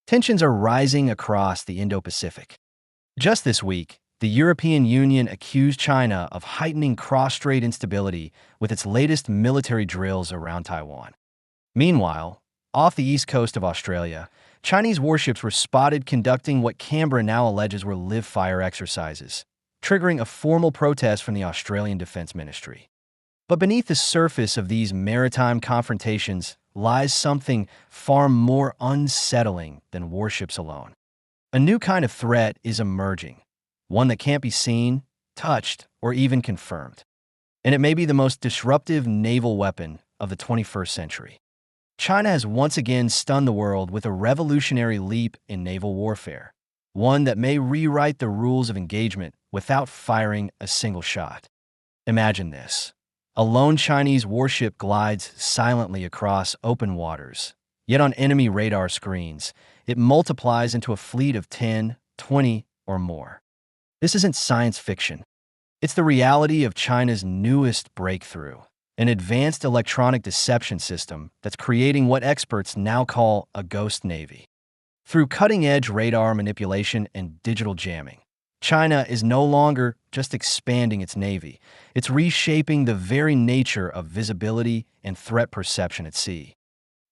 Tensions are rising across the Indo-Pacific. Just this week, the European Union accused China of heightening cross-strait instability with its latest military drills around Taiwan. Meanwhile, off the east coast of Australia, Chinese warships were spotted conducting what Canberra now alleges were live-fire exercises, triggering a formal protest from the Australian Defence Ministry. But beneath the surface of these maritime confrontations lies something far more unsettling than warships alone. A new kind of threat is emerging, one that can't be seen, touched, or even confirmed. And it may be the most disruptive naval weapon of the 21st century. China has once again stunned the world with a revolutionary leap in naval warfare, one that may rewrite the rules of engagement without firing a single shot. Imagine this. A lone Chinese warship glides silently across open waters, yet on enemy radar screens, it multiplies into a fleet of 10, 20, or more. This isn't science fiction. It's the reality of China's newest breakthrough, an advanced electronic deception system that's creating what experts now call a ghost navy. Through cutting-edge radar manipulation and digital jamming, China is no longer just expanding its navy, it's reshaping the very nature of visibility and threat perception at sea.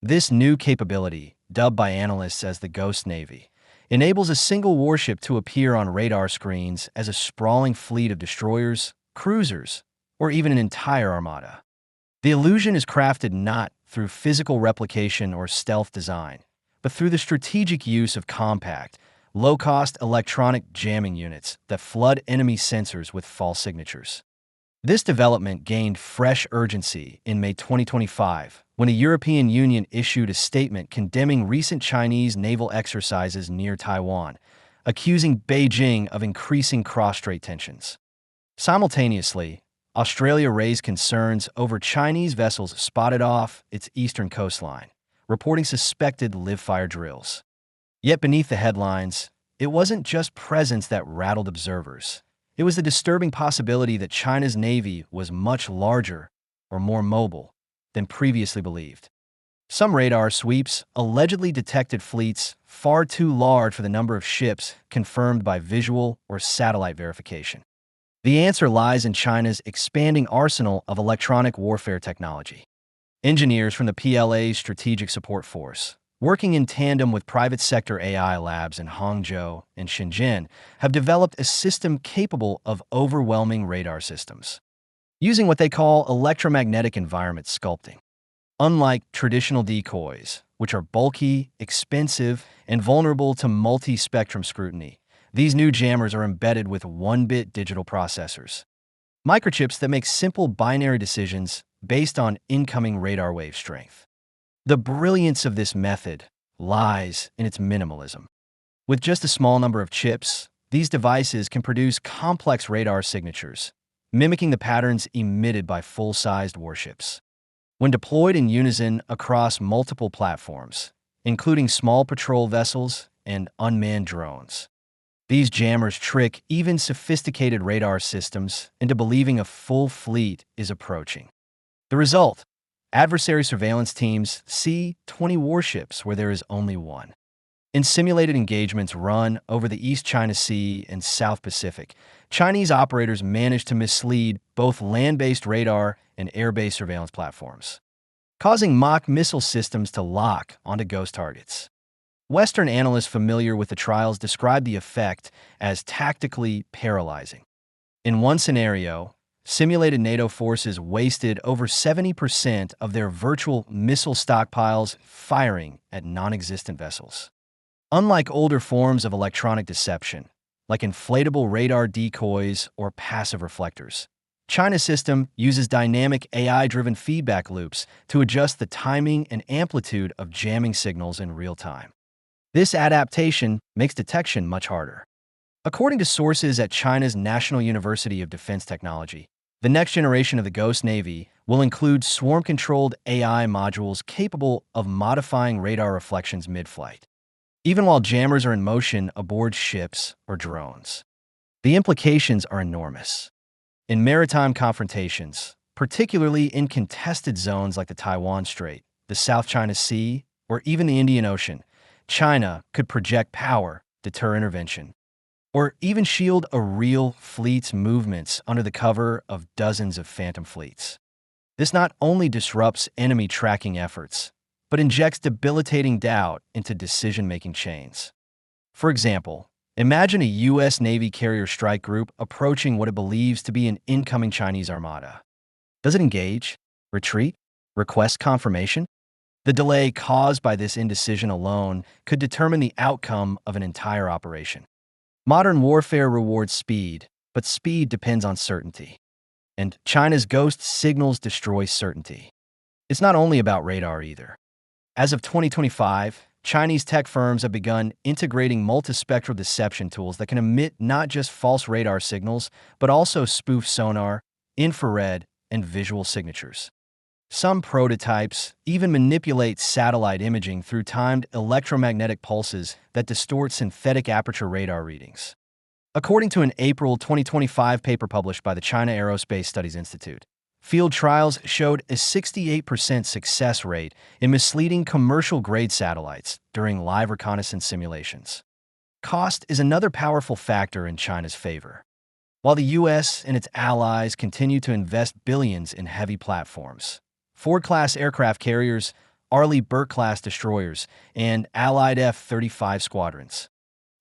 This new capability, dubbed by analysts as the Ghost Navy, enables a single warship to appear on radar screens as a sprawling fleet of destroyers, cruisers, or even an entire armada. The illusion is crafted not through physical replication or stealth design, but through the strategic use of compact, low-cost electronic jamming units that flood enemy sensors with false signatures. This development gained fresh urgency in May 2025 when the European Union issued a statement condemning recent Chinese naval exercises near Taiwan, accusing Beijing of increasing cross-strait tensions. Simultaneously, Australia raised concerns over Chinese vessels spotted off its eastern coastline, reporting suspected live-fire drills. Yet beneath the headlines, it wasn't just presence that rattled observers. It was the disturbing possibility that China's navy was much larger or more mobile than previously believed. Some radar sweeps allegedly detected fleets far too large for the number of ships confirmed by visual or satellite verification. The answer lies in China's expanding arsenal of electronic warfare technology. Engineers from the PLA's Strategic Support Force, working in tandem with private sector AI labs in Hangzhou and Shenzhen, have developed a system capable of overwhelming radar systems, using what they call electromagnetic environment sculpting. Unlike traditional decoys, which are bulky, expensive, and vulnerable to multi-spectrum scrutiny, these new jammers are embedded with 1-bit digital processors, microchips that make simple binary decisions based on incoming radar wave strength. The brilliance of this method lies in its minimalism. With just a small number of chips, these devices can produce complex radar signatures, mimicking the patterns emitted by full-sized warships. When deployed in unison across multiple platforms, including small patrol vessels and unmanned drones, these jammers trick even sophisticated radar systems into believing a full fleet is approaching. The result: adversary surveillance teams see 20 warships where there is only one. In simulated engagements run over the East China Sea and South Pacific, Chinese operators manage to mislead both land-based radar and air-based surveillance platforms, causing mock missile systems to lock onto ghost targets. Western analysts familiar with the trials describe the effect as tactically paralyzing. In one scenario, simulated NATO forces wasted over 70% of their virtual missile stockpiles firing at non-existent vessels. Unlike older forms of electronic deception, like inflatable radar decoys or passive reflectors, China's system uses dynamic AI-driven feedback loops to adjust the timing and amplitude of jamming signals in real time. This adaptation makes detection much harder. According to sources at China's National University of Defense Technology, the next generation of the Ghost Navy will include swarm-controlled AI modules capable of modifying radar reflections mid-flight, even while jammers are in motion aboard ships or drones. The implications are enormous. In maritime confrontations, particularly in contested zones like the Taiwan Strait, the South China Sea, or even the Indian Ocean, China could project power, deter intervention, or even shield a real fleet's movements under the cover of dozens of phantom fleets. This not only disrupts enemy tracking efforts, but injects debilitating doubt into decision-making chains. For example, imagine a U.S. Navy carrier strike group approaching what it believes to be an incoming Chinese armada. Does it engage, retreat, request confirmation? The delay caused by this indecision alone could determine the outcome of an entire operation. Modern warfare rewards speed, but speed depends on certainty. And China's ghost signals destroy certainty. It's not only about radar either. As of 2025, Chinese tech firms have begun integrating multispectral deception tools that can emit not just false radar signals, but also spoof sonar, infrared, and visual signatures. Some prototypes even manipulate satellite imaging through timed electromagnetic pulses that distort synthetic aperture radar readings. According to an April 2025 paper published by the China Aerospace Studies Institute, field trials showed a 68% success rate in misleading commercial-grade satellites during live reconnaissance simulations. Cost is another powerful factor in China's favor. While the U.S. and its allies continue to invest billions in heavy platforms, Ford-class aircraft carriers, Arleigh Burke-class destroyers, and allied F-35 squadrons,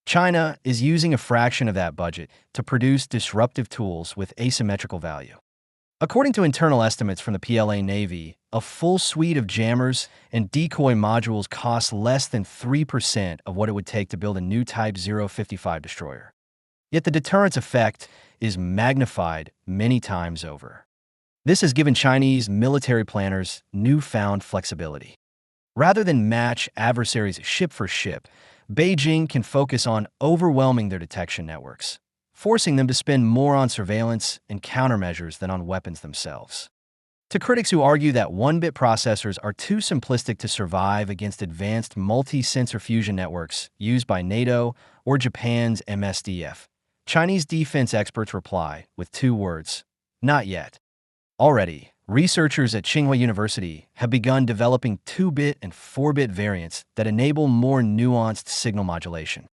China is using a fraction of that budget to produce disruptive tools with asymmetrical value. According to internal estimates from the PLA Navy, a full suite of jammers and decoy modules costs less than 3% of what it would take to build a new Type 055 destroyer. Yet the deterrence effect is magnified many times over. This has given Chinese military planners newfound flexibility. Rather than match adversaries ship for ship, Beijing can focus on overwhelming their detection networks, forcing them to spend more on surveillance and countermeasures than on weapons themselves. To critics who argue that 1-bit processors are too simplistic to survive against advanced multi-sensor fusion networks used by NATO or Japan's MSDF, Chinese defense experts reply with 2 words: not yet. Already, researchers at Tsinghua University have begun developing 2-bit and 4-bit variants that enable more nuanced signal modulation.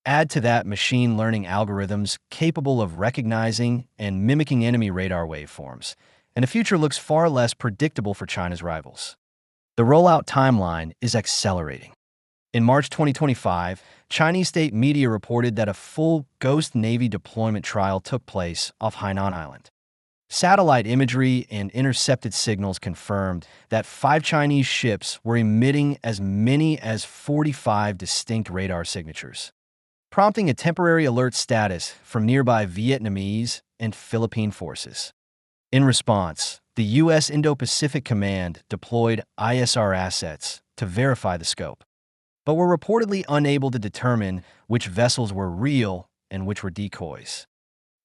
Add to that machine learning algorithms capable of recognizing and mimicking enemy radar waveforms, and the future looks far less predictable for China's rivals. The rollout timeline is accelerating. In March 2025, Chinese state media reported that a full Ghost Navy deployment trial took place off Hainan Island. Satellite imagery and intercepted signals confirmed that 5 Chinese ships were emitting as many as 45 distinct radar signatures, prompting a temporary alert status from nearby Vietnamese and Philippine forces. In response, the U.S. Indo-Pacific Command deployed ISR assets to verify the scope, but were reportedly unable to determine which vessels were real and which were decoys.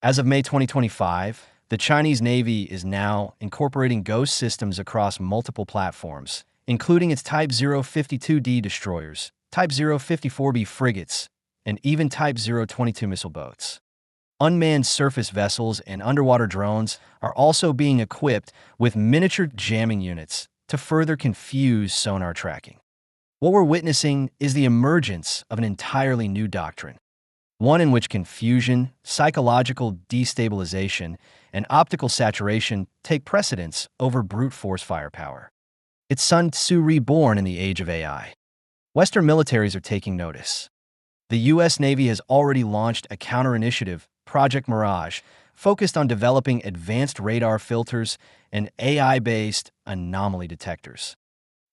As of May 2025, the Chinese Navy is now incorporating ghost systems across multiple platforms, including its Type 052D destroyers, Type 054B frigates, and even Type 022 missile boats. Unmanned surface vessels and underwater drones are also being equipped with miniature jamming units to further confuse sonar tracking. What we're witnessing is the emergence of an entirely new doctrine, one in which confusion, psychological destabilization, and optical saturation take precedence over brute force firepower. It's Sun Tzu reborn in the age of AI. Western militaries are taking notice. The U.S. Navy has already launched a counter-initiative, Project Mirage, focused on developing advanced radar filters and AI-based anomaly detectors.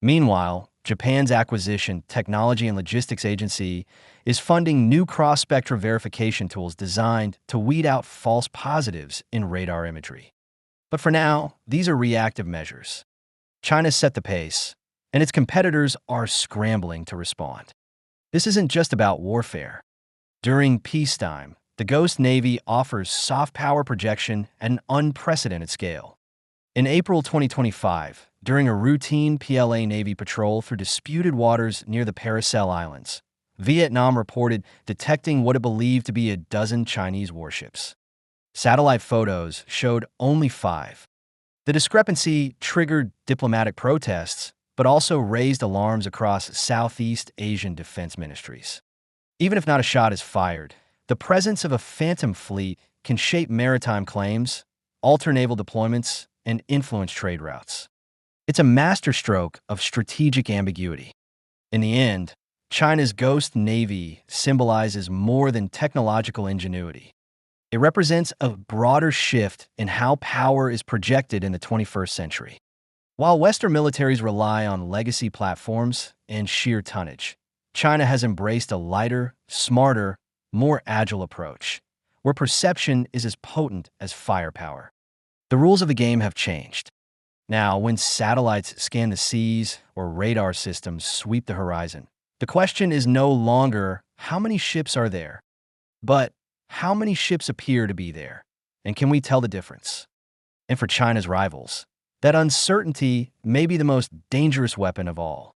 Meanwhile, Japan's Acquisition, Technology and Logistics Agency is funding new cross-spectrum verification tools designed to weed out false positives in radar imagery. But for now, these are reactive measures. China set the pace, and its competitors are scrambling to respond. This isn't just about warfare. During peacetime, the Ghost Navy offers soft power projection at an unprecedented scale. In April 2025, during a routine PLA Navy patrol through disputed waters near the Paracel Islands, Vietnam reported detecting what it believed to be a dozen Chinese warships. Satellite photos showed only 5. The discrepancy triggered diplomatic protests, but also raised alarms across Southeast Asian defense ministries. Even if not a shot is fired, the presence of a phantom fleet can shape maritime claims, alter naval deployments, and influence trade routes. It's a masterstroke of strategic ambiguity. In the end, China's ghost navy symbolizes more than technological ingenuity. It represents a broader shift in how power is projected in the 21st century. While Western militaries rely on legacy platforms and sheer tonnage, China has embraced a lighter, smarter, more agile approach, where perception is as potent as firepower. The rules of the game have changed. Now, when satellites scan the seas or radar systems sweep the horizon, the question is no longer how many ships are there, but how many ships appear to be there, and can we tell the difference? And for China's rivals, that uncertainty may be the most dangerous weapon of all.